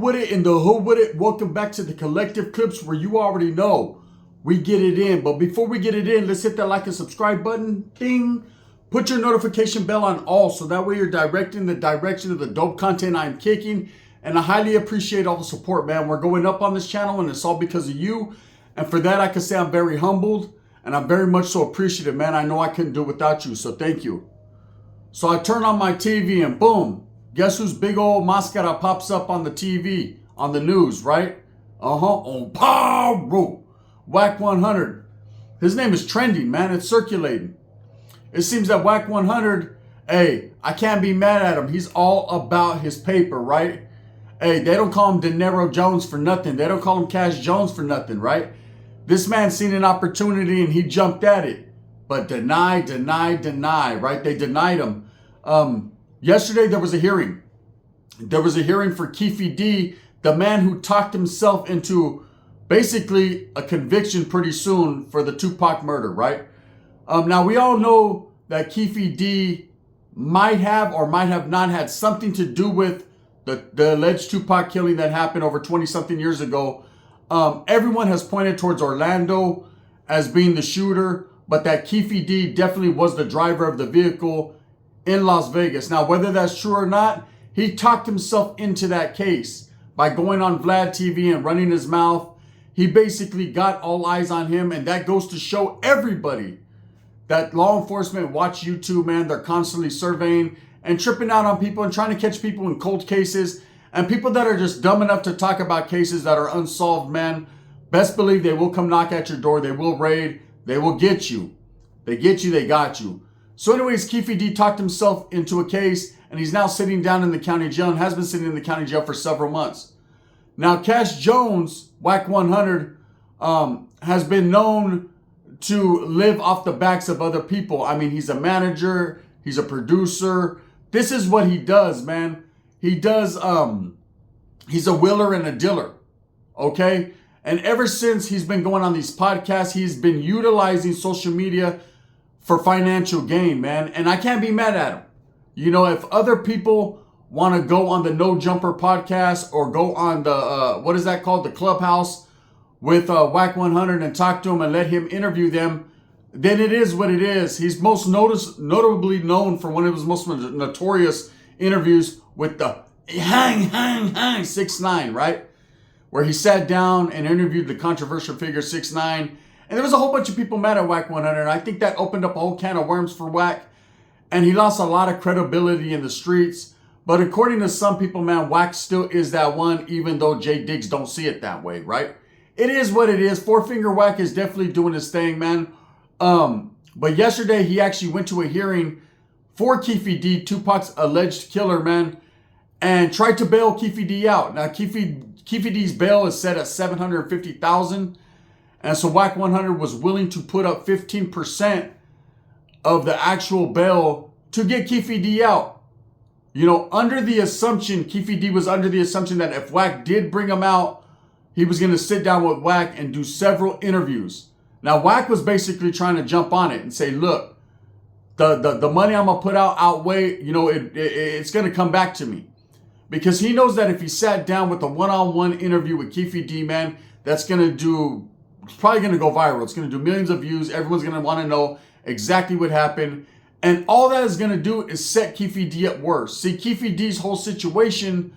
with it, in the hood with it. Welcome back to the Collective Clips, where you already know we get it in. But before we get it in, let's hit that like and subscribe button. Ding. Put your notification bell on all, so that way you're directing the direction of the dope content I'm kicking. And I highly appreciate all the support, man. We're going up on this channel, and it's all because of you. And for that, I can say I'm very humbled, and I'm very much so appreciative, man. I know I couldn't do it without you, so thank you. So I turn on my TV, and boom. Guess whose big old mascara pops up on the TV, on the news, right? On power. Wack 100. His name is trending, man. It's circulating. It seems that Wack 100, hey, I can't be mad at him. He's all about his paper, right? Hey, they don't call him Dinero Jones for nothing. They don't call him Cash Jones for nothing, right? This man seen an opportunity and he jumped at it. But deny, right? They denied him. Yesterday, there was a hearing. There was a hearing for Keefe D, the man who talked himself into basically a conviction pretty soon for the Tupac murder, right? Now, we all know that Keefe D might have or might have not had something to do with the alleged Tupac killing that happened over 20-something years ago. Everyone has pointed towards Orlando as being the shooter, but that Keefe D definitely was the driver of the vehicle in Las Vegas. Now, whether that's true or not, he talked himself into that case by going on Vlad TV and running his mouth. He basically got all eyes on him, and that goes to show everybody that law enforcement watch YouTube, man. They're constantly surveying and tripping out on people and trying to catch people in cold cases, and people that are just dumb enough to talk about cases that are unsolved, man. Best believe they will come knock at your door. They will raid. They will get you. They get you. They got you. So anyways, Keefe D talked himself into a case, and he's now sitting down in the county jail and has been sitting in the county jail for several months. Now, Cash Jones, Wack 100, has been known to live off the backs of other people. I mean, he's a manager. He's a producer. This is what he does, man. He does, he's a wheeler and a dealer, okay? And ever since he's been going on these podcasts, he's been utilizing social media for financial gain, man. And I can't be mad at him. You know, if other people want to go on the No Jumper podcast or go on the, what is that called? The Clubhouse with Wack 100 and talk to him and let him interview them, then it is what it is. He's most notably known for one of his most notorious interviews with the hang 6ix9ine, right? Where he sat down and interviewed the controversial figure 6ix9ine. And there was a whole bunch of people mad at Wack 100. And I think that opened up a whole can of worms for Wack. And he lost a lot of credibility in the streets. But according to some people, man, Wack still is that one, even though Jay Diggs don't see it that way, right? It is what it is. Four Finger Wack is definitely doing his thing, man. But yesterday, he actually went to a hearing for Keefe D, Tupac's alleged killer, man, and tried to bail Keefe D out. Now, Keefe D's bail is set at $750,000. And so Wack 100 was willing to put up 15% of the actual bail to get Keefe D out. You know, under the assumption, Keefe D was under the assumption that if Wack did bring him out, he was going to sit down with Wack and do several interviews. Now, Wack was basically trying to jump on it and say, look, the money I'm going to put out outweigh, you know, it's going to come back to me. Because he knows that if he sat down with a one-on-one interview with Keefe D, man, that's going to do, it's probably going to go viral. It's going to do millions of views. Everyone's going to want to know exactly what happened. And all that is going to do is set Keefe D up worse. See, Keefe D's whole situation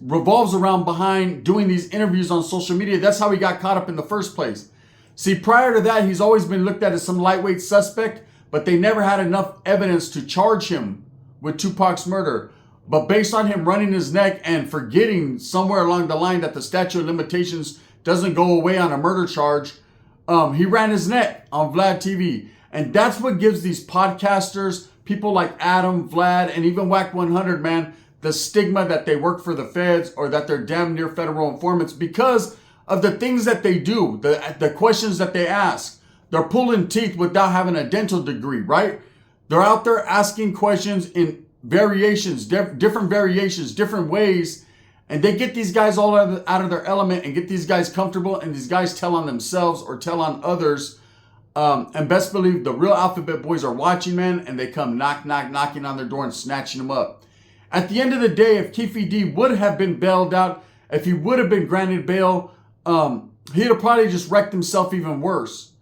revolves around behind doing these interviews on social media. That's how he got caught up in the first place. See, prior to that, he's always been looked at as some lightweight suspect, but they never had enough evidence to charge him with Tupac's murder. But based on him running his neck and forgetting somewhere along the line that the statute of limitations doesn't go away on a murder charge, he ran his neck on Vlad TV. And that's what gives these podcasters, people like Adam, Vlad, and even Wack 100, man, the stigma that they work for the feds or that they're damn near federal informants because of the things that they do, the questions that they ask. They're pulling teeth without having a dental degree, right? They're out there asking questions in variations, different variations, different ways, and they get these guys all out of their element and get these guys comfortable, and these guys tell on themselves or tell on others. And best believe the real Alphabet Boys are watching, man, and they come knocking on their door and snatching them up. At the end of the day, if Keefe D would have been bailed out if he would have been granted bail, he'd have probably just wrecked himself even worse.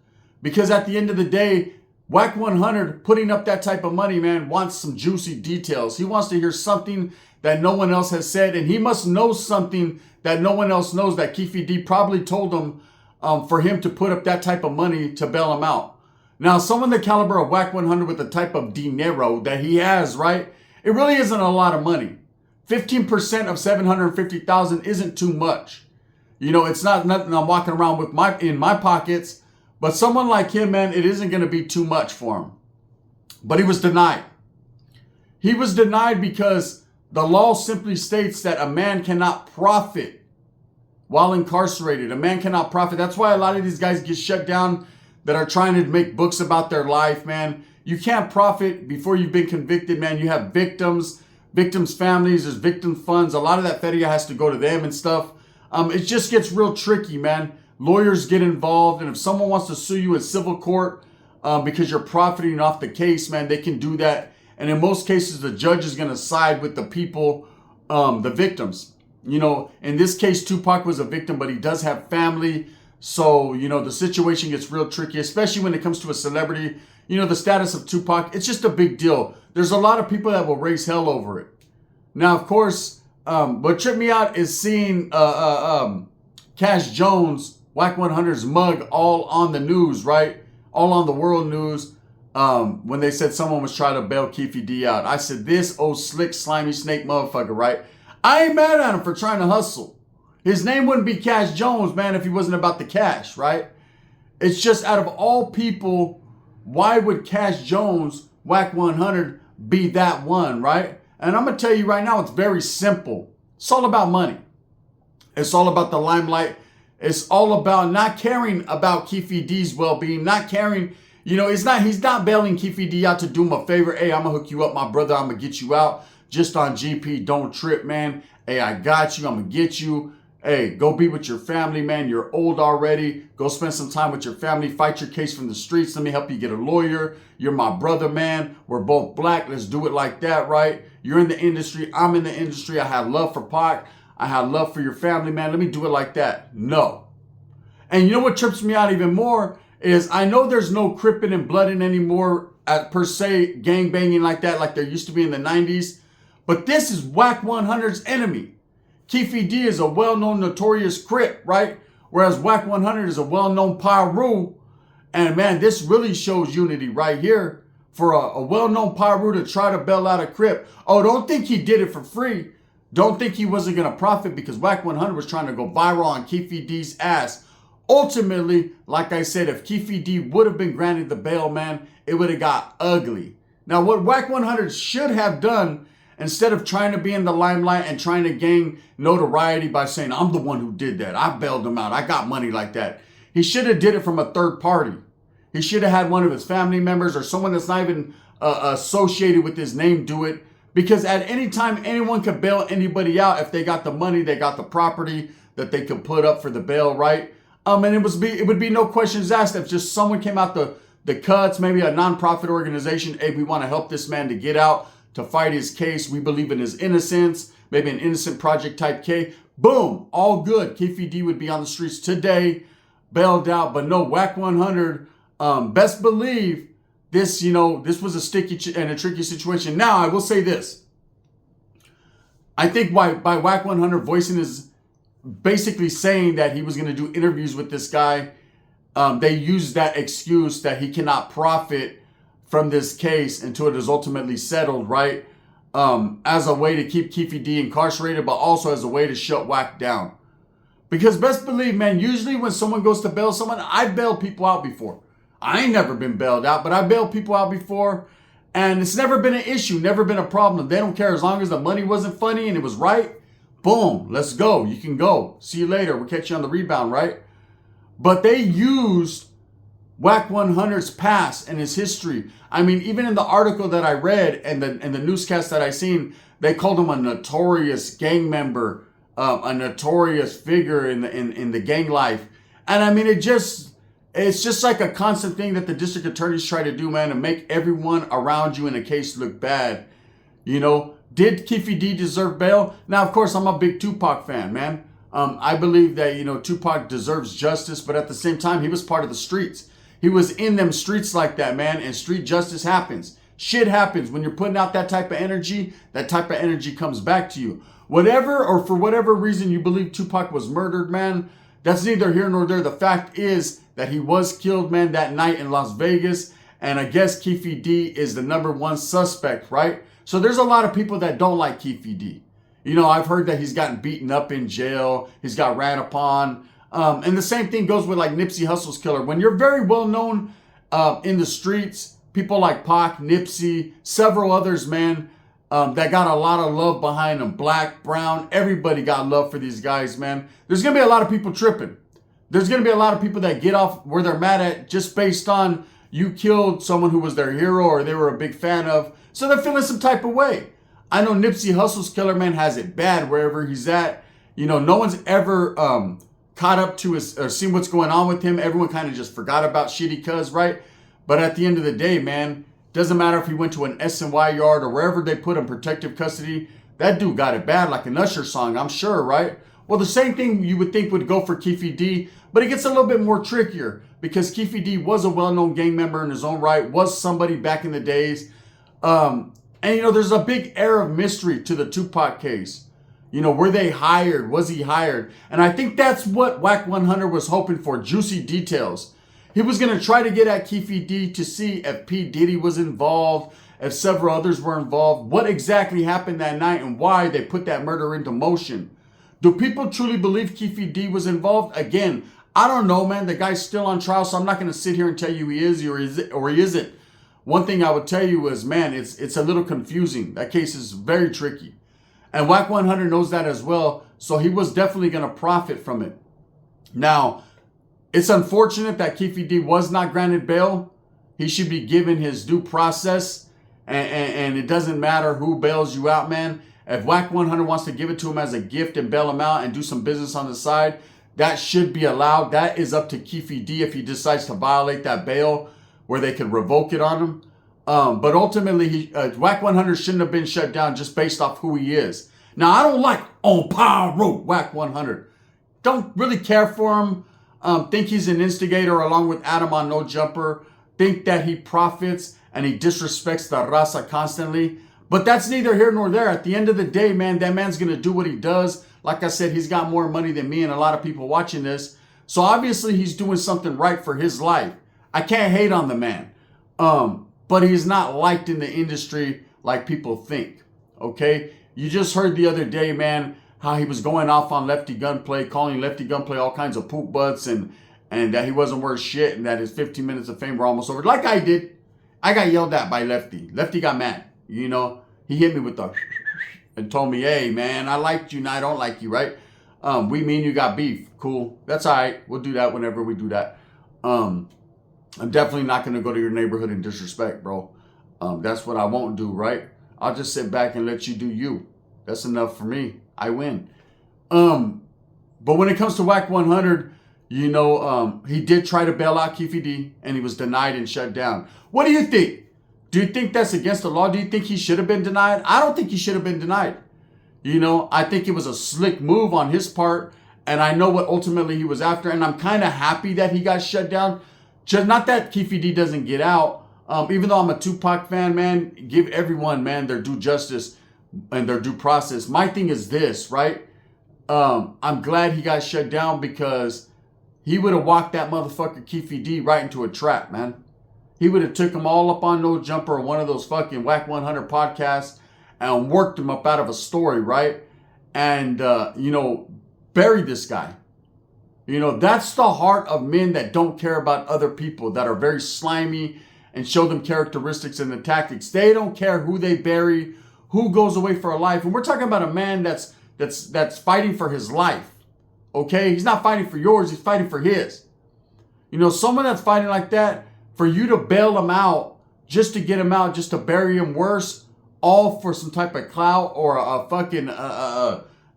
Because at the end of the day, Wack 100 putting up that type of money, man, wants some juicy details. He wants to hear something that no one else has said, and he must know something that no one else knows that Keefe D probably told him for him to put up that type of money to bail him out. Now, someone the caliber of Wack 100 with the type of dinero that he has, right? It really isn't a lot of money. 15% of 750,000 isn't too much. You know, it's not nothing I'm walking around with in my pockets. But someone like him, man, it isn't going to be too much for him. But he was denied. He was denied because the law simply states that a man cannot profit while incarcerated. A man cannot profit. That's why a lot of these guys get shut down that are trying to make books about their life, man. You can't profit before you've been convicted, man. You have victims, families, there's victim funds. A lot of that feria has to go to them and stuff. It just gets real tricky, man. Lawyers get involved, and if someone wants to sue you in civil court because you're profiting off the case, man, they can do that. And in most cases, the judge is going to side with the people, the victims. You know, in this case, Tupac was a victim, but he does have family. So, you know, the situation gets real tricky, especially when it comes to a celebrity. You know, the status of Tupac, it's just a big deal. There's a lot of people that will raise hell over it. Now, of course, what tripped me out is seeing Cash Jones, Wack 100's mug, all on the news, right? All on the world news when they said someone was trying to bail Keefe D out. I said, this old slick, slimy snake motherfucker, right? I ain't mad at him for trying to hustle. His name wouldn't be Cash Jones, man, if he wasn't about the cash, right? It's just out of all people, why would Cash Jones, Wack 100, be that one, right? And I'm going to tell you right now, it's very simple. It's all about money. It's all about the limelight. It's all about not caring about Keefe D's well-being, not caring, you know, he's not bailing Keefe D out to do him a favor. Hey, I'm going to hook you up, my brother. I'm going to get you out just on GP. Don't trip, man. Hey, I got you. I'm going to get you. Hey, go be with your family, man. You're old already. Go spend some time with your family. Fight your case from the streets. Let me help you get a lawyer. You're my brother, man. We're both black. Let's do it like that, right? You're in the industry. I'm in the industry. I have love for Pac. I have love for your family, man. Let me do it like that. No. And you know what trips me out even more is I know there's no cripping and blooding anymore per se, gang banging like that, like there used to be in the 90s. But this is Wack 100's enemy. Keefe D is a well-known notorious Crip, right? Whereas Wack 100 is a well-known Piru. And man, this really shows unity right here for a well-known Piru to try to bail out a Crip. Oh, don't think he did it for free. Don't think he wasn't going to profit because Wack 100 was trying to go viral on Keefe D's ass. Ultimately, like I said, if Keefe D would have been granted the bail, man, it would have got ugly. Now, what Wack 100 should have done, instead of trying to be in the limelight and trying to gain notoriety by saying, I'm the one who did that, I bailed him out, I got money like that, he should have did it from a third party. He should have had one of his family members or someone that's not even associated with his name do it. Because at any time, anyone could bail anybody out if they got the money, they got the property that they could put up for the bail, right? And it would be no questions asked if just someone came out the cuts, maybe a nonprofit organization. Hey, we want to help this man to get out, to fight his case. We believe in his innocence, maybe an innocent project type K. Boom, all good. Keefe D would be on the streets today, bailed out. But no, Wack 100, best believe this, you know, this was a sticky and a tricky situation. Now, I will say this. I think by Wack 100 voicing his, basically saying that he was going to do interviews with this guy, they used that excuse that he cannot profit from this case until it is ultimately settled, right? As a way to keep Keefe D incarcerated, but also as a way to shut Wack down. Because best believe, man, usually when someone goes to bail someone, I bailed people out before. I ain't never been bailed out, but I bailed people out before. And it's never been an issue, never been a problem. They don't care as long as the money wasn't funny and it was right. Boom, let's go. You can go. See you later. We'll catch you on the rebound, right? But they used Wack 100's past and his history. I mean, even in the article that I read and the newscast that I seen, they called him a notorious gang member, a notorious figure in the gang life. And I mean, it's just like a constant thing that the district attorneys try to do, man, to make everyone around you in a case look bad. You know, did Keefe D deserve bail? Now, of course, I'm a big Tupac fan, man. I believe that, you know, Tupac deserves justice, but at the same time, he was part of the streets. He was in them streets like that, man, and street justice happens. Shit happens. When you're putting out that type of energy, that type of energy comes back to you. Whatever, or for whatever reason you believe Tupac was murdered, man, that's neither here nor there. The fact is that he was killed, man, that night in Las Vegas. And I guess Keffe D is the #1 suspect, right? So there's a lot of people that don't like Keffe D. You know, I've heard that he's gotten beaten up in jail. He's got ran upon. And the same thing goes with like Nipsey Hussle's killer. When you're very well known in the streets, people like Pac, Nipsey, several others, man, that got a lot of love behind them. Black, brown, everybody got love for these guys, man. There's going to be a lot of people tripping. There's going to be a lot of people that get off where they're mad at just based on you killed someone who was their hero or they were a big fan of. So they're feeling some type of way. I know Nipsey Hussle's killer, man, has it bad wherever he's at. You know, no one's ever caught up to his or seen what's going on with him. Everyone kind of just forgot about Shitty Cuz, right? But at the end of the day, man, doesn't matter if he went to an SNY yard or wherever they put him, protective custody. That dude got it bad, like an Usher song, I'm sure, right? Well, the same thing you would think would go for Keffe D, but it gets a little bit more trickier because Keffe D was a well-known gang member in his own right, was somebody back in the days. And, you know, there's a big air of mystery to the Tupac case. You know, were they hired? Was he hired? And I think that's what Wack 100 was hoping for, juicy details. He was going to try to get at Keffe D to see if P. Diddy was involved, if several others were involved, what exactly happened that night and why they put that murder into motion. Do people truly believe Keffe D was involved? Again, I don't know, man. The guy's still on trial, so I'm not going to sit here and tell you he is or he isn't. One thing I would tell you is, man, it's a little confusing. That case is very tricky. And Wack 100 knows that as well, so he was definitely going to profit from it. Now, it's unfortunate that Keffe D was not granted bail. He should be given his due process, and it doesn't matter who bails you out, man. If Wack 100 wants to give it to him as a gift and bail him out and do some business on the side, that should be allowed. That is up to Keffe D if he decides to violate that bail where they could revoke it on him. But ultimately, Wack 100 shouldn't have been shut down just based off who he is. Now, I don't like on pyro Wack 100. Don't really care for him. Think he's an instigator along with Adam on No Jumper. Think that he profits and he disrespects the raza constantly. But that's neither here nor there. At the end of the day, man, that man's going to do what he does. Like I said, he's got more money than me and a lot of people watching this. So obviously he's doing something right for his life. I can't hate on the man. But he's not liked in the industry like people think. Okay? You just heard the other day, man, how he was going off on Lefty Gunplay, calling Lefty Gunplay all kinds of poop butts and that he wasn't worth shit and that his 15 minutes of fame were almost over. Like I did. I got yelled at by Lefty. Lefty got mad. You know, he hit me with the and told me, hey, man, I liked you, now I don't like you, right? We mean you got beef. Cool. That's all right. We'll do that whenever we do that. I'm definitely not going to go to your neighborhood and disrespect, bro. That's what I won't do, right? I'll just sit back and let you do you. That's enough for me. I win. But when it comes to Wack 100, you know, he did try to bail out Keffe D and he was denied and shut down. What do you think? Do you think that's against the law? Do you think he should have been denied? I don't think he should have been denied. You know, I think it was a slick move on his part. And I know what ultimately he was after. And I'm kind of happy that he got shut down. Just not that Keffe D doesn't get out. Even though I'm a Tupac fan, man, give everyone, man, their due justice and their due process. My thing is this, right? I'm glad he got shut down because he would have walked that motherfucker Keffe D right into a trap, man. He would have took him all up on No Jumper or one of those fucking Wack 100 podcasts and worked him up out of a story, right? And, you know, buried this guy. You know, that's the heart of men that don't care about other people, that are very slimy and show them characteristics and the tactics. They don't care who they bury, who goes away for a life. And we're talking about a man that's fighting for his life. Okay? He's not fighting for yours, he's fighting for his. You know, someone that's fighting like that, for you to bail him out, just to get him out, just to bury him worse, all for some type of clout or a fucking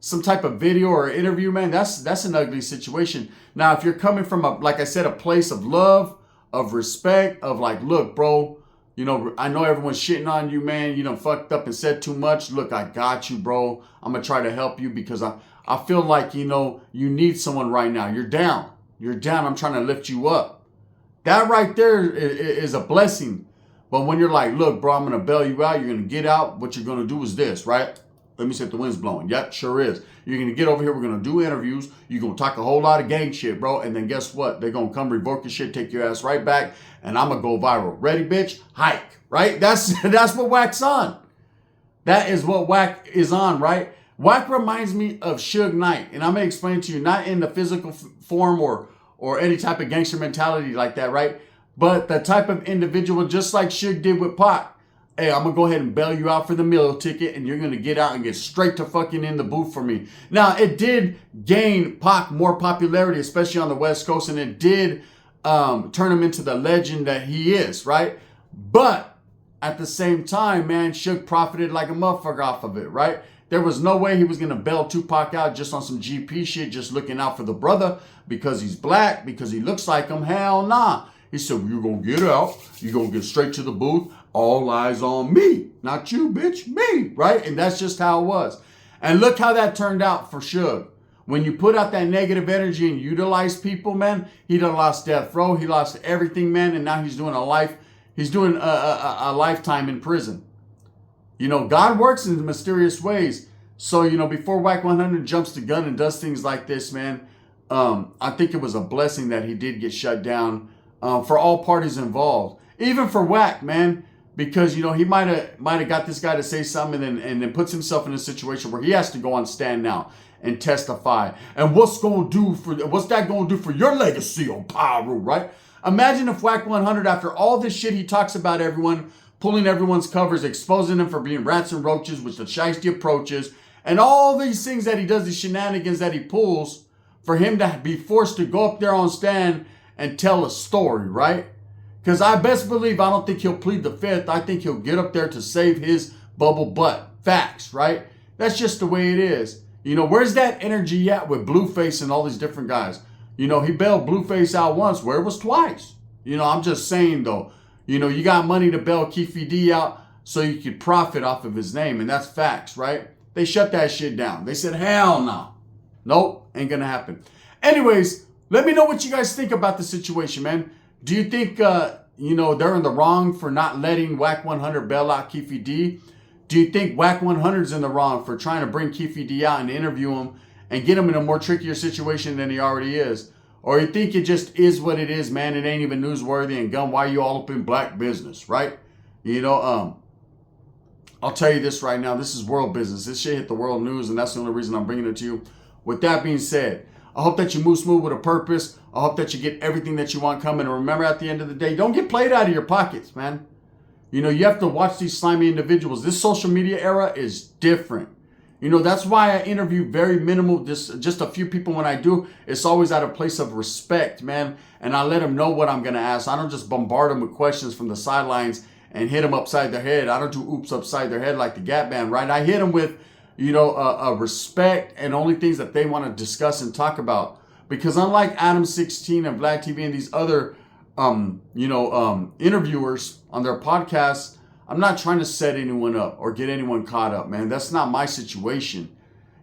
some type of video or interview, man, that's an ugly situation. Now, if you're coming from like I said, a place of love, of respect, of like, look, bro, you know, I know everyone's shitting on you, man. You done fucked up and said too much. Look, I got you, bro. I'm gonna try to help you because I I feel like, you know, you need someone right now. You're down. You're down. I'm trying to lift you up. That right there is a blessing. But when you're like, look, bro, I'm going to bail you out. You're going to get out. What you're going to do is this, right? Let me see if the wind's blowing. Yep, sure is. You're going to get over here. We're going to do interviews. You're going to talk a whole lot of gang shit, bro. And then guess what? They're going to come revoke your shit, take your ass right back. And I'm going to go viral. Ready, bitch? Hike, right? That's what Wack's on. That is what Wack is on, right? Wack reminds me of Suge Knight. And I'm going to explain to you, not in the physical form or any type of gangster mentality like that, right? But the type of individual, just like Suge did with Pac. Hey, I'm going to go ahead and bail you out for the meal ticket, and you're going to get out and get straight to fucking in the booth for me. Now, it did gain Pac more popularity, especially on the West Coast, and it did turn him into the legend that he is, right? But at the same time, man, Suge profited like a motherfucker off of it, right? There was no way he was going to bail Tupac out just on some GP shit, just looking out for the brother because he's black, because he looks like him. Hell nah. He said, you're going to get out. You're going to get straight to the booth. All eyes on me. Not you, bitch. Me. Right? And that's just how it was. And look how that turned out for Suge. When you put out that negative energy and utilize people, man, he done lost death row. He lost everything, man. And now he's doing a lifetime in prison. You know, God works in mysterious ways. So, you know, before Wack 100 jumps the gun and does things like this, man, I think it was a blessing that he did get shut down for all parties involved. Even for Wack, man, because, you know, he might have got this guy to say something and then puts himself in a situation where he has to go on stand now and testify. And what's that going to do for your legacy on Pyro, right? Imagine if Wack 100, after all this shit he talks about everyone, pulling everyone's covers, exposing them for being rats and roaches, which the shiesty approaches, and all these things that he does, these shenanigans that he pulls, for him to be forced to go up there on stand and tell a story, right? Because I best believe I don't think he'll plead the fifth. I think he'll get up there to save his bubble butt. Facts, right? That's just the way it is. You know, where's that energy at with Blueface and all these different guys? You know, he bailed Blueface out once, where it was twice. You know, I'm just saying though, you know, you got money to bail Keefe D out so you could profit off of his name. And that's facts, right? They shut that shit down. They said, hell no. Nope, ain't gonna happen. Anyways, let me know what you guys think about the situation, man. Do you think, you know, they're in the wrong for not letting Wack 100 bail out Keefe D? Do you think Wack 100's in the wrong for trying to bring Keefe D out and interview him and get him in a more trickier situation than he already is? Or you think it just is what it is, man? It ain't even newsworthy, and gun, why you all up in black business, right? You know, I'll tell you this right now. This is world business. This shit hit the world news, and that's the only reason I'm bringing it to you. With that being said, I hope that you move smooth with a purpose. I hope that you get everything that you want coming. And remember, at the end of the day, don't get played out of your pockets, man. You know, you have to watch these slimy individuals. This social media era is different. You know, that's why I interview very minimal, just a few people when I do. It's always out of place of respect, man. And I let them know what I'm going to ask. I don't just bombard them with questions from the sidelines and hit them upside their head. I don't do oops upside their head like the Gap Band, right? I hit them with, you know, respect and only things that they want to discuss and talk about. Because unlike Adam 16 and Vlad TV and these other, interviewers on their podcasts, I'm not trying to set anyone up or get anyone caught up, man. That's not my situation.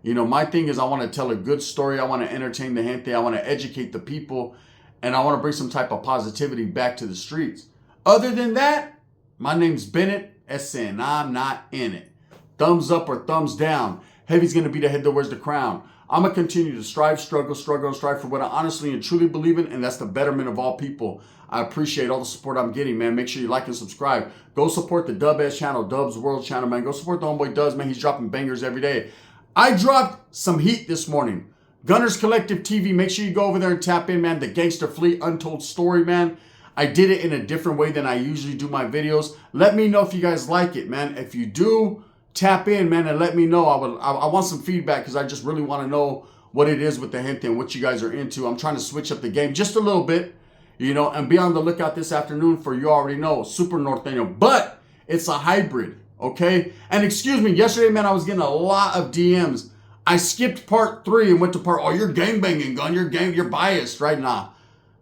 You know, my thing is I want to tell a good story. I want to entertain the gente. I want to educate the people. And I want to bring some type of positivity back to the streets. Other than that, my name's Bennett, and I'm not in it. Thumbs up or thumbs down. Heavy's going to be the head that wears the crown. I'm going to continue to strive, struggle, and strive for what I honestly and truly believe in, and that's the betterment of all people. I appreciate all the support I'm getting, man. Make sure you like and subscribe. Go support the Dub S channel, Dub's World channel, man. Go support the homeboy Dubs, man. He's dropping bangers every day. I dropped some heat this morning. Gunners Collective TV. Make sure you go over there and tap in, man. The Gangster Fleet Untold Story, man. I did it in a different way than I usually do my videos. Let me know if you guys like it, man. If you do, tap in, man, and let me know. I want some feedback because I just really want to know what it is with the gente and what you guys are into. I'm trying to switch up the game just a little bit, you know, and be on the lookout this afternoon for, you already know, Super Norteño. But it's a hybrid, okay? And excuse me, yesterday, man, I was getting a lot of DMs. I skipped part 3 and went to part, oh, you're gangbanging, gun, you're biased, right? Nah.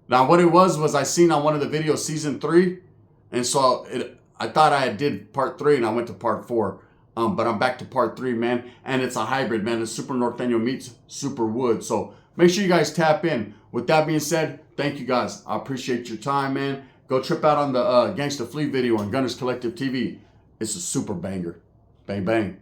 Now, what it was I seen on one of the videos, season 3, and so I thought I did part 3 and I went to part 4. But I'm back to part 3, man. And it's a hybrid, man. It's Super Norteño meets Super Wood. So make sure you guys tap in. With that being said, thank you guys. I appreciate your time, man. Go trip out on the Gangsta Fleet video on Gunners Collective TV. It's a super banger. Bang, bang.